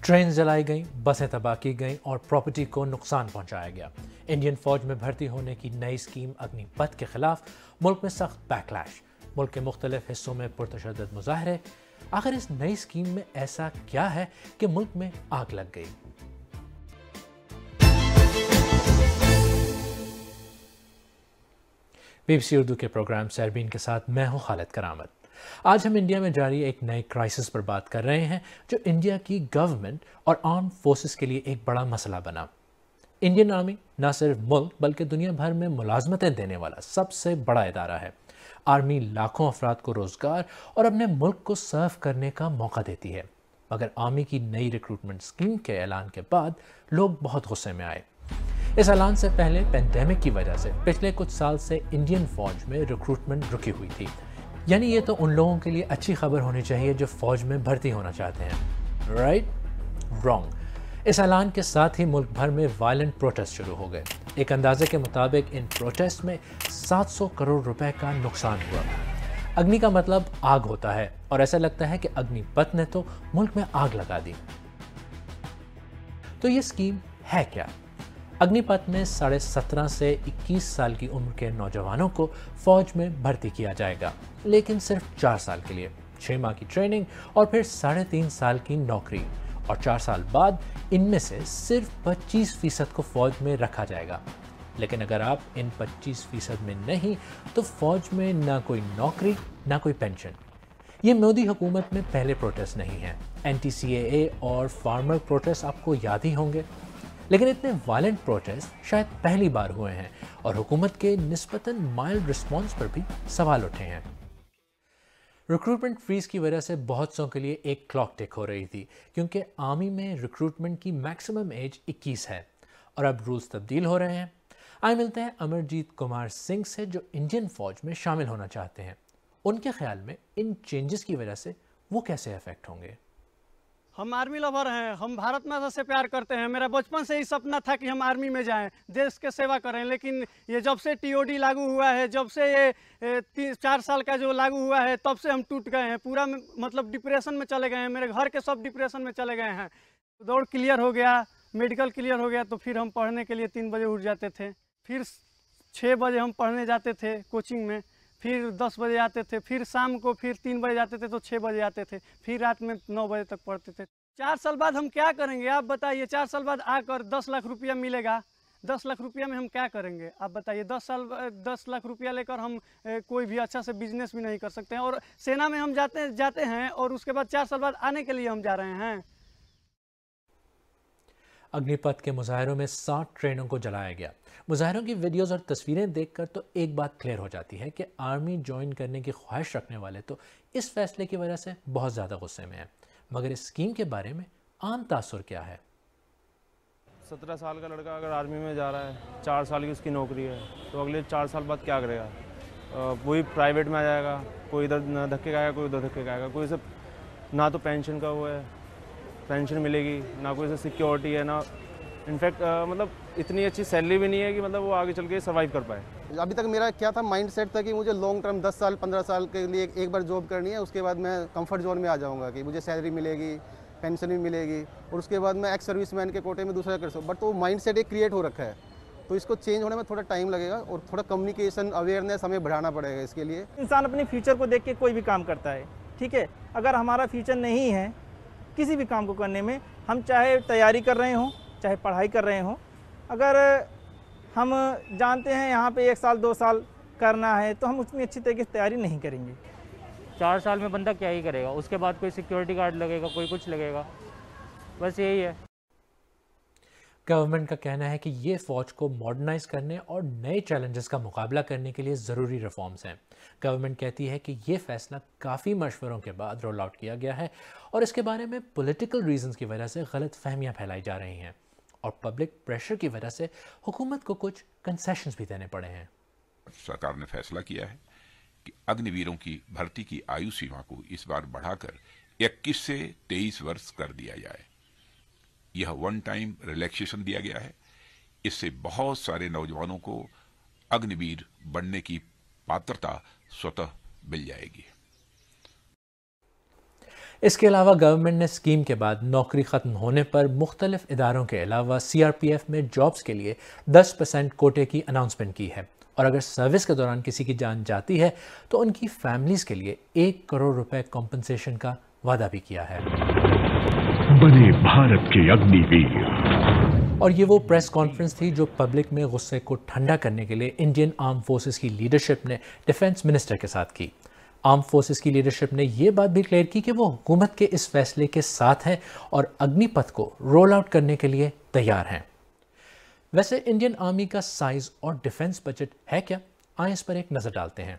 Train जलाई गईं, बसें तबाह की गईं और प्रॉपर्टी को नुकसान पहुंचाया गया। इंडियन फौज में भर्ती होने की नई स्कीम अग्निपथ के खिलाफ मुल्क में सख्त बैकलैश, मुल्क के मुख्तलिफ हिस्सों में पुरतशद्दुद मुजाहरे। आखिर इस नई स्कीम में ऐसा क्या है कि मुल्क में आग लग गई? BBC उर्दू के प्रोग्राम सरबीन के साथ मैं हूं खालिद करामत। आज हम इंडिया में जारी एक नए क्राइसिस पर बात कर रहे हैं जो इंडिया की गवर्नमेंट और आर्म फोर्सेस के लिए एक बड़ा मसला बना। इंडियन आर्मी न सिर्फ मुल्क बल्कि दुनिया भर में मुलाजमतें देने वाला सबसे बड़ा इदारा है। आर्मी लाखों अफराद को रोजगार और अपने मुल्क को सर्व करने का मौका देती है, मगर आर्मी की नई रिक्रूटमेंट स्कीम के ऐलान के बाद लोग बहुत गुस्से में आए। इस ऐलान से पहले पेंडेमिक की वजह से पिछले कुछ साल से इंडियन फौज में रिक्रूटमेंट रुकी हुई थी। यानी ये तो उन लोगों के लिए अच्छी खबर होनी चाहिए जो फौज में भर्ती होना चाहते हैं। राइट? रॉन्ग। इस ऐलान के साथ ही मुल्क भर में वायलेंट प्रोटेस्ट शुरू हो गए। एक अंदाजे के मुताबिक इन प्रोटेस्ट में 700 करोड़ रुपए का नुकसान हुआ। अग्नि का मतलब आग होता है और ऐसा लगता है कि अग्निपथ ने तो मुल्क में आग लगा दी। तो ये स्कीम है क्या? अग्निपथ में 17.5 से 21 साल की उम्र के नौजवानों को फौज में भर्ती किया जाएगा, लेकिन सिर्फ 4 साल के लिए। 6 माह की ट्रेनिंग और फिर 3.5 साल की नौकरी, और 4 साल बाद इनमें से सिर्फ 25% को फौज में रखा जाएगा। लेकिन अगर आप इन 25% में नहीं तो फौज में ना कोई नौकरी ना कोई पेंशन। ये मोदी हुकूमत में पहले प्रोटेस्ट नहीं है। NTCAA और फार्मर प्रोटेस्ट आपको याद ही होंगे, लेकिन इतने वायलेंट प्रोटेस्ट शायद पहली बार हुए हैं और हुकूमत के निस्बतन माइल्ड रिस्पॉन्स पर भी सवाल उठे हैं। रिक्रूटमेंट फ्रीज की वजह से बहुत सौ के लिए एक क्लॉक टिक हो रही थी, क्योंकि आर्मी में रिक्रूटमेंट की मैक्सिमम एज 21 है और अब रूल्स तब्दील हो रहे हैं। आइए मिलते हैं अमरजीत कुमार सिंह से जो इंडियन फौज में शामिल होना चाहते हैं। उनके ख्याल में इन चेंजेस की वजह से वो कैसे अफेक्ट होंगे। हम आर्मी लवर हैं, हम भारत माता से प्यार करते हैं। मेरा बचपन से ही सपना था कि हम आर्मी में जाएं, देश के सेवा करें। लेकिन ये जब से TOD लागू हुआ है, जब से ये 4 साल का जो लागू हुआ है, तब से हम टूट गए हैं। पूरा मतलब डिप्रेशन में चले गए हैं। मेरे घर के सब डिप्रेशन में चले गए हैं। दौड़ क्लियर हो गया, मेडिकल क्लियर हो गया, तो फिर हम पढ़ने के लिए 3 बजे उठ जाते थे। फिर 6 बजे हम पढ़ने जाते थे कोचिंग में, फिर 10 बजे आते थे, फिर शाम को फिर 3 बजे जाते थे तो 6 बजे आते थे, फिर रात में 9 बजे तक पढ़ते थे। 4 साल बाद हम क्या करेंगे आप बताइए? 4 साल बाद आकर 10 लाख रुपया मिलेगा। 10 लाख रुपया में हम क्या करेंगे आप बताइए? 10 लाख रुपया लेकर हम कोई भी अच्छा से बिजनेस भी नहीं कर सकते हैं। और सेना में हम जाते हैं और उसके बाद 4 साल बाद आने के लिए हम जा रहे हैं। अग्निपथ के मुजाहरों में 60 ट्रेनों को जलाया गया। मुजाहरों की वीडियोस और तस्वीरें देखकर तो एक बात क्लियर हो जाती है कि आर्मी ज्वाइन करने की ख्वाहिश रखने वाले तो इस फैसले की वजह से बहुत ज़्यादा गुस्से में हैं। मगर इस स्कीम के बारे में आम तासुर क्या है? 17 साल का लड़का अगर आर्मी में जा रहा है, 4 साल की उसकी नौकरी है, तो अगले 4 साल बाद क्या करेगा? वही प्राइवेट में आ जाएगा, कोई इधर धक्के खाएगा, कोई उधर धक्के खाएगा। कोई से ना तो पेंशन का वो है, पेंशन मिलेगी, ना कोई से सिक्योरिटी है, ना इनफैक्ट मतलब इतनी अच्छी सैलरी भी नहीं है कि मतलब वो आगे चल के सर्वाइव कर पाए। अभी तक मेरा क्या था, माइंड सेट था कि मुझे लॉन्ग टर्म 10 साल 15 साल के लिए एक बार जॉब करनी है, उसके बाद मैं कंफर्ट जोन में आ जाऊंगा कि मुझे सैलरी मिलेगी, पेंशन भी मिलेगी, और उसके बाद मैं एक्स सर्विसमैन के कोटे में दूसरा कर सकूँ। बट वो माइंड सेट एक क्रिएट हो रखा है, तो इसको चेंज होने में थोड़ा टाइम लगेगा और थोड़ा कम्युनिकेशन अवेयरनेस हमें बढ़ाना पड़ेगा इसके लिए। इंसान अपने फ्यूचर को देख के कोई भी काम करता है, ठीक है। अगर हमारा फ्यूचर नहीं है किसी भी काम को करने में, हम चाहे तैयारी कर रहे हों चाहे पढ़ाई कर रहे हों, अगर हम जानते हैं यहाँ पे 1 साल 2 साल करना है तो हम उतनी अच्छी तरीके से तैयारी नहीं करेंगे। 4 साल में बंदा क्या ही करेगा, उसके बाद कोई सिक्योरिटी गार्ड लगेगा, कोई कुछ लगेगा, बस यही है। गवर्नमेंट का कहना है कि ये फौज को मॉडर्नाइज करने और नए चैलेंजेस का मुकाबला करने के लिए ज़रूरी रिफॉर्म्स हैं। गवर्नमेंट कहती है कि ये फैसला काफ़ी मशवरों के बाद रोल आउट किया गया है और इसके बारे में पॉलिटिकल रीजंस की वजह से गलत फहमियाँ फैलाई जा रही हैं और पब्लिक प्रेशर की वजह से हुकूमत को कुछ कंसेशंस भी देने पड़े हैं। सरकार ने फैसला किया है कि अग्निवीरों की भर्ती की आयु सीमा को इस बार बढ़ाकर 21 से 23 वर्ष कर दिया जाए। यह वन टाइम रिलैक्सेशन दिया गया है। इससे बहुत सारे नौजवानों को अग्निवीर बनने की पात्रता स्वतः मिल जाएगी। इसके अलावा गवर्नमेंट ने स्कीम के बाद नौकरी ख़त्म होने पर मुख्तलिफ इदारों के अलावा CRPF में जॉब्स के लिए 10% कोटे की अनाउंसमेंट की है और अगर सर्विस के दौरान किसी की जान जाती है तो उनकी फैमिलीज के लिए 1 करोड़ रुपए कॉम्पनसेशन का वादा भी किया है। बने भारत के अग्निवीर। और ये वो प्रेस कॉन्फ्रेंस थी जो पब्लिक में गुस्से को ठंडा करने के लिए इंडियन आर्म फोर्सेस की लीडरशिप ने डिफेंस मिनिस्टर के साथ की। आर्म फोर्सेस की लीडरशिप ने यह बात भी क्लियर की कि वो हुकूमत के इस फैसले के साथ हैं और अग्निपथ को रोल आउट करने के लिए तैयार हैं। वैसे इंडियन आर्मी का साइज और डिफेंस बजट है क्या? आइए इस पर एक नज़र डालते हैं।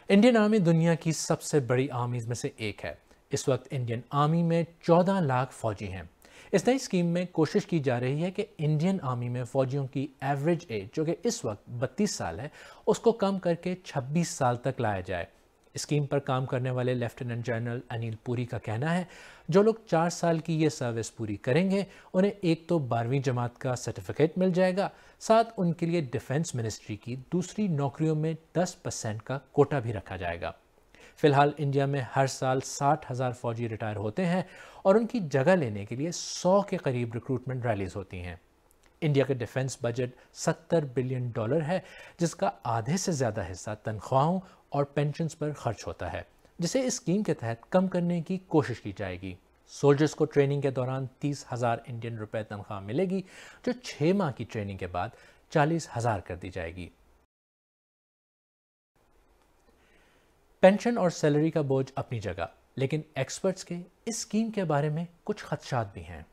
इंडियन आर्मी दुनिया की सबसे बड़ी आर्मीज में से एक है। इस वक्त इंडियन आर्मी में 14 लाख फौजी हैं। इस नई स्कीम में कोशिश की जा रही है कि इंडियन आर्मी में फौजियों की एवरेज एज, जो कि इस वक्त 32 साल है, उसको कम करके 26 साल तक लाया जाए। स्कीम पर काम करने वाले लेफ्टिनेंट जनरल अनिल पुरी का कहना है जो लोग 4 साल की ये सर्विस पूरी करेंगे उन्हें एक तो 12वीं जमात का सर्टिफिकेट मिल जाएगा, साथ उनके लिए डिफेंस मिनिस्ट्री की दूसरी नौकरियों में 10% का कोटा भी रखा जाएगा। फिलहाल इंडिया में हर साल 60,000 फौजी रिटायर होते हैं और उनकी जगह लेने के लिए 100 के करीब रिक्रूटमेंट रैलीज होती हैं। इंडिया का डिफेंस बजट $70 बिलियन है, जिसका आधे से ज़्यादा हिस्सा तनख्वाहों और पेंशन्स पर खर्च होता है, जिसे इस स्कीम के तहत कम करने की कोशिश की जाएगी। सोल्जर्स को ट्रेनिंग के दौरान 30,000 इंडियन रुपए तनख्वाह मिलेगी, जो 6 माह की ट्रेनिंग के बाद 40,000 कर दी जाएगी। पेंशन और सैलरी का बोझ अपनी जगह, लेकिन एक्सपर्ट्स के इस स्कीम के बारे में कुछ खदशात भी हैं।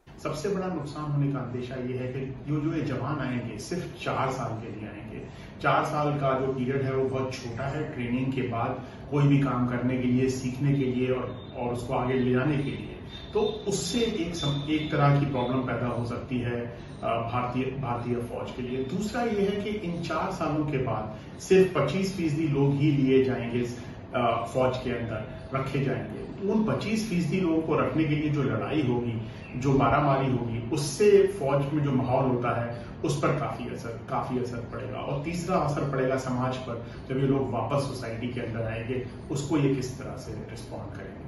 सबसे बड़ा नुकसान होने का अंदेशा ये है कि जो ये जवान आएंगे सिर्फ 4 साल के लिए आएंगे। 4 साल का जो पीरियड है वो बहुत छोटा है। ट्रेनिंग के बाद कोई भी काम करने के लिए, सीखने के लिए और उसको आगे ले जाने के लिए, तो उससे एक तरह की प्रॉब्लम पैदा हो सकती है भारतीय फौज के लिए। दूसरा ये है कि इन 4 सालों के बाद सिर्फ 25% लोग ही लिए जाएंगे फौज के अंदर, रखे जाएंगे। उन 25% लोगों को रखने के लिए जो लड़ाई होगी, जो मारामारी होगी, उससे फौज में जो माहौल होता है उस पर काफी असर पड़ेगा। और तीसरा असर पड़ेगा समाज पर। जब ये लोग वापस सोसाइटी के अंदर आएंगे, उसको ये किस तरह से रिस्पॉन्ड करेंगे।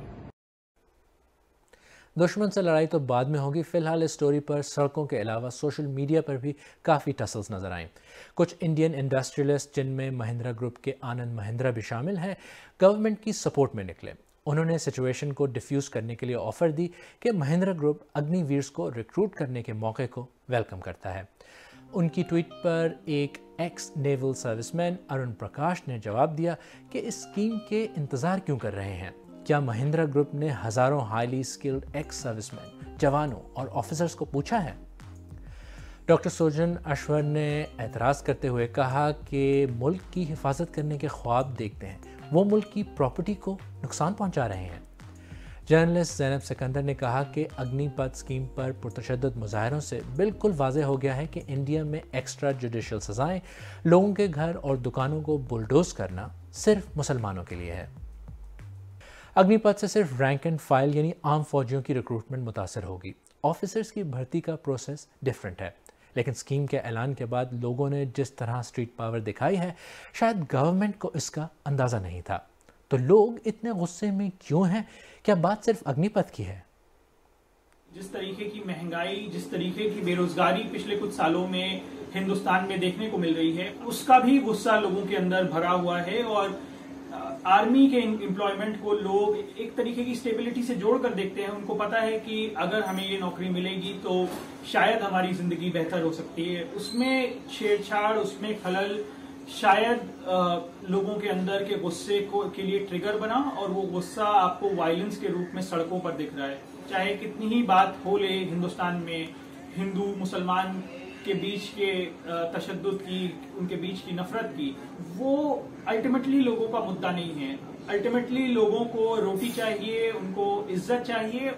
दुश्मन से लड़ाई तो बाद में होगी। फिलहाल इस स्टोरी पर सड़कों के अलावा सोशल मीडिया पर भी काफ़ी टसल्स नजर आए। कुछ इंडियन इंडस्ट्रियलिस्ट, जिनमें महिंद्रा ग्रुप के आनंद महिंद्रा भी शामिल हैं, गवर्नमेंट की सपोर्ट में निकले। उन्होंने सिचुएशन को डिफ्यूज करने के लिए ऑफर दी कि महिंद्रा ग्रुप अग्निवीर्स को रिक्रूट करने के मौके को वेलकम करता है। उनकी ट्वीट पर एक एक्स नेवल सर्विसमैन अरुण प्रकाश ने जवाब दिया कि इस स्कीम के इंतज़ार क्यों कर रहे हैं। क्या महिंद्रा ग्रुप ने हज़ारों हाईली स्किल्ड एक्स सर्विसमैन, जवानों और ऑफिसर्स को पूछा है? डॉक्टर सोजन अश्वर ने एतराज़ करते हुए कहा कि मुल्क की हिफाजत करने के ख्वाब देखते हैं, वो मुल्क की प्रॉपर्टी को नुकसान पहुंचा रहे हैं। जर्नलिस्ट ज़ैनब सिकंदर ने कहा कि अग्निपथ स्कीम पर पुरतशद्दुद मुजाहरों से बिल्कुल वाज़ेह हो गया है कि इंडिया में एक्स्ट्रा जुडिशल सज़ाएं, लोगों के घर और दुकानों को बुलडोज करना सिर्फ मुसलमानों के लिए है। अग्निपथ से सिर्फ रैंक एंड फाइल यानी आम फौजियों की रिक्रूटमेंट मुतासर होगी। ऑफिसर्स की भर्ती का प्रोसेस डिफरेंट है, लेकिन स्कीम के ऐलान के बाद लोगों ने जिस तरह स्ट्रीट पावर दिखाई है, शायद गवर्नमेंट को इसका अंदाज़ा नहीं था। तो लोग इतने गुस्से में क्यों हैं? क्या बात सिर्फ अग्निपथ की है? जिस तरीके की महंगाई, जिस तरीके की बेरोजगारी पिछले कुछ सालों में हिंदुस्तान में देखने को मिल रही है, उसका भी गुस्सा लोगों के अंदर भरा हुआ है। और आर्मी के एम्प्लॉयमेंट को लोग एक तरीके की स्टेबिलिटी से जोड़कर देखते हैं। उनको पता है कि अगर हमें ये नौकरी मिलेगी तो शायद हमारी जिंदगी बेहतर हो सकती है। उसमें छेड़छाड़, उसमें खलल शायद लोगों के अंदर के गुस्से के लिए ट्रिगर बना, और वो गुस्सा आपको वायलेंस के रूप में सड़कों पर दिख रहा है। चाहे कितनी ही बात हो ले हिंदुस्तान में हिंदू मुसलमान के बीच के तशद्दुद की, उनके बीच की नफरत की, वो अल्टीमेटली लोगों का मुद्दा नहीं है। अल्टीमेटली लोगों को रोटी चाहिए, उनको इज्जत चाहिए।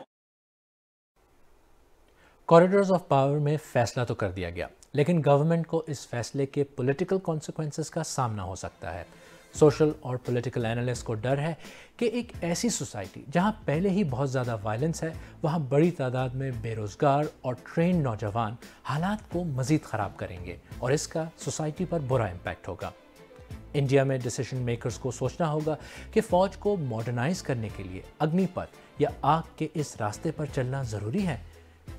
कॉरिडोर्स ऑफ पावर में फैसला तो कर दिया गया, लेकिन गवर्नमेंट को इस फैसले के पॉलिटिकल कॉन्सिक्वेंसेस का सामना हो सकता है। सोशल और पॉलिटिकल एनालिस्ट को डर है कि एक ऐसी सोसाइटी जहां पहले ही बहुत ज़्यादा वायलेंस है, वहां बड़ी तादाद में बेरोज़गार और ट्रेंड नौजवान हालात को मज़ीद ख़राब करेंगे और इसका सोसाइटी पर बुरा इम्पैक्ट होगा। इंडिया में डिसीजन मेकर्स को सोचना होगा कि फ़ौज को मॉडर्नाइज करने के लिए अग्निपथ या आग के इस रास्ते पर चलना ज़रूरी है।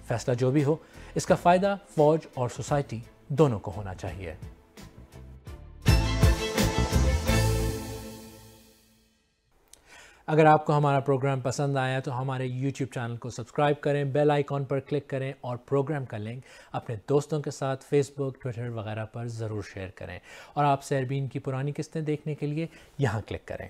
फैसला जो भी हो, इसका फ़ायदा फ़ौज और सोसाइटी दोनों को होना चाहिए। अगर आपको हमारा प्रोग्राम पसंद आया तो हमारे YouTube चैनल को सब्सक्राइब करें, बेल आइकॉन पर क्लिक करें और प्रोग्राम का लिंक अपने दोस्तों के साथ फेसबुक, ट्विटर वगैरह पर ज़रूर शेयर करें। और आप सहरबीन की पुरानी किस्तें देखने के लिए यहाँ क्लिक करें।